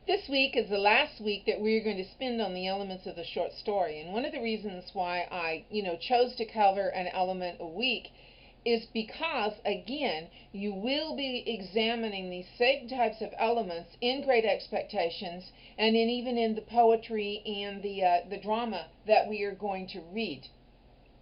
This week is the last week that we're going to spend on the elements of the short story. And one of the reasons why I chose to cover an element a week is because, again, you will be examining these same types of elements in Great Expectations and even in the poetry and the drama that we are going to read.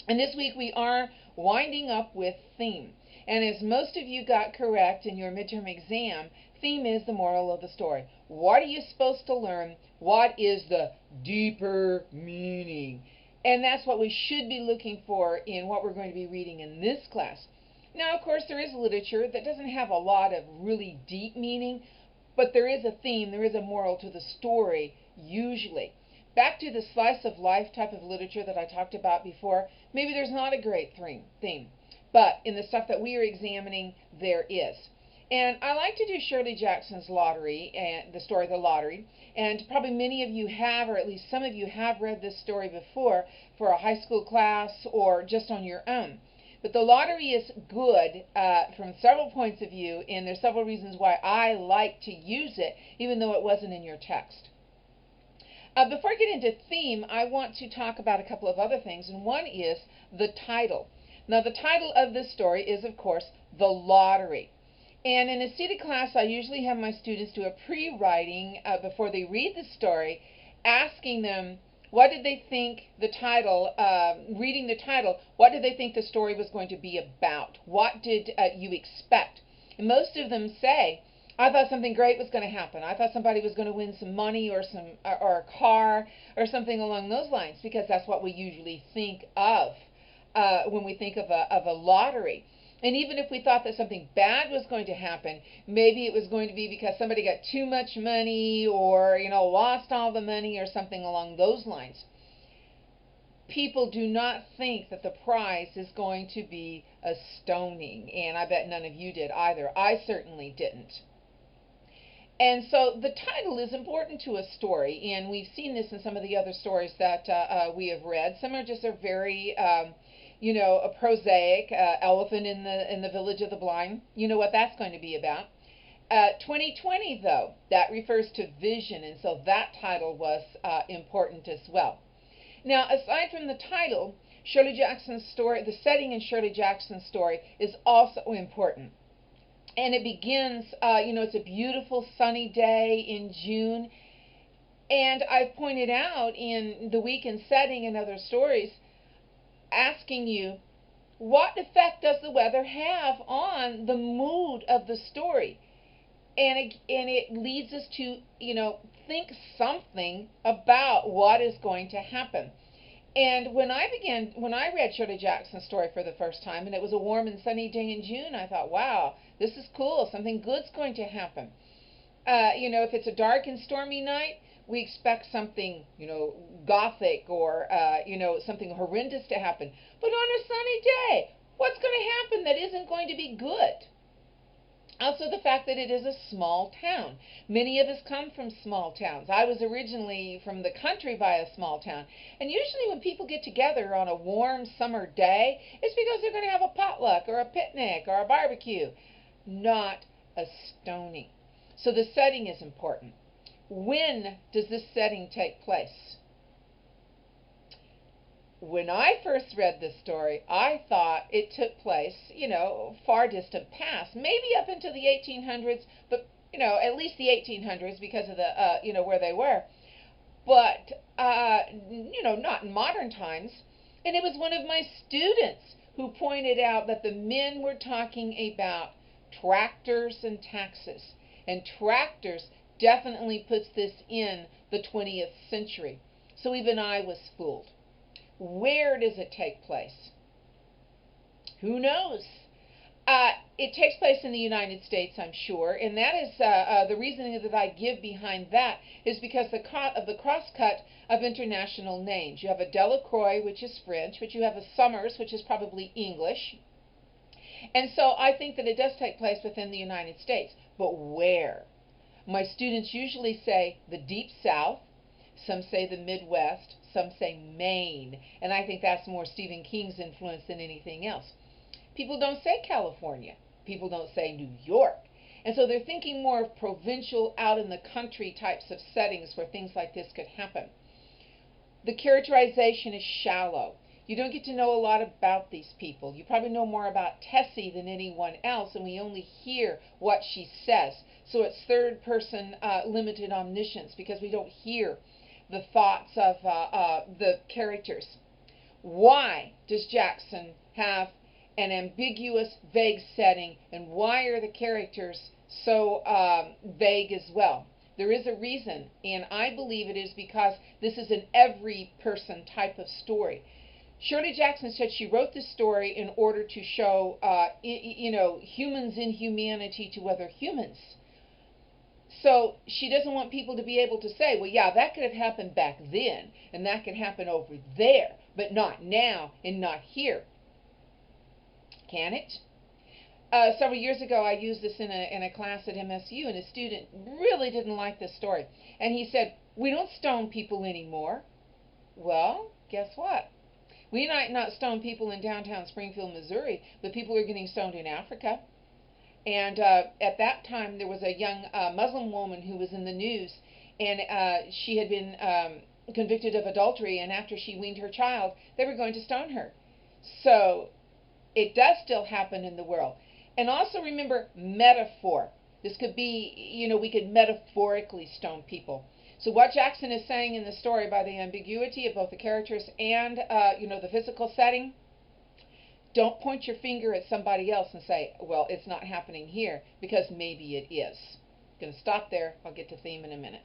And this week we are winding up with theme. And as most of you got correct in your midterm exam, theme is the moral of the story. What are you supposed to learn? What is the deeper meaning? And that's what we should be looking for in what we're going to be reading in this class. Now, of course, there is literature that doesn't have a lot of really deep meaning, but there is a theme, there is a moral to the story, usually. Back to the slice of life type of literature that I talked about before, maybe there's not a great theme, but in the stuff that we are examining, there is. And I like to do Shirley Jackson's Lottery, and the story The Lottery, and probably many of you have, or at least some of you have read this story before for a high school class or just on your own. But the lottery is good from several points of view, and there's several reasons why I like to use it, even though it wasn't in your text. Before I get into theme, I want to talk about a couple of other things, and one is the title. Now, the title of this story is, of course, The Lottery. And in a seated class, I usually have my students do a pre-writing before they read the story, asking them what did they think the title, reading the title, what did they think the story was going to be about? What did you expect? And most of them say, I thought something great was going to happen. I thought somebody was going to win some money or or a car or something along those lines, because that's what we usually think of when we think of a lottery. And even if we thought that something bad was going to happen, maybe it was going to be because somebody got too much money or, lost all the money or something along those lines. People do not think that the prize is going to be a stoning, and I bet none of you did either. I certainly didn't. And so the title is important to a story, and we've seen this in some of the other stories that we have read. Some are just a very, a prosaic elephant in the village of the blind. You know what that's going to be about. 2020, though, that refers to vision, and so that title was important as well. Now, aside from the title, Shirley Jackson's story, the setting in Shirley Jackson's story is also important. And it begins, it's a beautiful sunny day in June. And I've pointed out in the weekend setting and other stories, asking you, what effect does the weather have on the mood of the story? And it leads us to, think something about what is going to happen. And when I read Shirley Jackson's story for the first time, and it was a warm and sunny day in June, I thought, wow, this is cool. Something good's going to happen. If it's a dark and stormy night, we expect something, gothic or, something horrendous to happen. But on a sunny day, what's going to happen that isn't going to be good? Also, the fact that it is a small town. Many of us come from small towns. I was originally from the country by a small town. And usually when people get together on a warm summer day, it's because they're going to have a potluck or a picnic or a barbecue, not a stoning. So the setting is important. When does this setting take place? When I first read this story, I thought it took place, far distant past, maybe up into the 1800s, but, at least the 1800s because of the, where they were. But, not in modern times. And it was one of my students who pointed out that the men were talking about tractors and taxes. And tractors definitely puts this in the 20th century. So even I was fooled. Where does it take place? Who knows? It takes place in the United States, I'm sure, and that is the reasoning that I give behind that is because of the crosscut of international names. You have a Delacroix, which is French, but you have a Summers, which is probably English. And so I think that it does take place within the United States. But where? My students usually say the Deep South. Some say the Midwest. Some say Maine. And I think that's more Stephen King's influence than anything else. People don't say California. People don't say New York. And so they're thinking more of provincial, out in the country types of settings where things like this could happen. The characterization is shallow. You don't get to know a lot about these people. You probably know more about Tessie than anyone else, and we only hear what she says. So it's third person limited omniscience because we don't hear the thoughts of the characters. Why does Jackson have an ambiguous, vague setting, and why are the characters so vague as well? There is a reason, and I believe it is because this is an every person type of story. Shirley Jackson said she wrote this story in order to show, humans' inhumanity to other humans. So she doesn't want people to be able to say, well, yeah, that could have happened back then, and that could happen over there, but not now and not here. Can it? Several years ago, I used this in a class at MSU, and a student really didn't like this story. And he said, we don't stone people anymore. Well, guess what? We might not stone people in downtown Springfield, Missouri, but people are getting stoned in Africa. And at that time, there was a young Muslim woman who was in the news, and she had been convicted of adultery, and after she weaned her child, they were going to stone her. So it does still happen in the world. And also remember metaphor. This could be, we could metaphorically stone people. So what Jackson is saying in the story by the ambiguity of both the characters and, the physical setting, don't point your finger at somebody else and say, well, it's not happening here, because maybe it is. I'm going to stop there. I'll get to theme in a minute.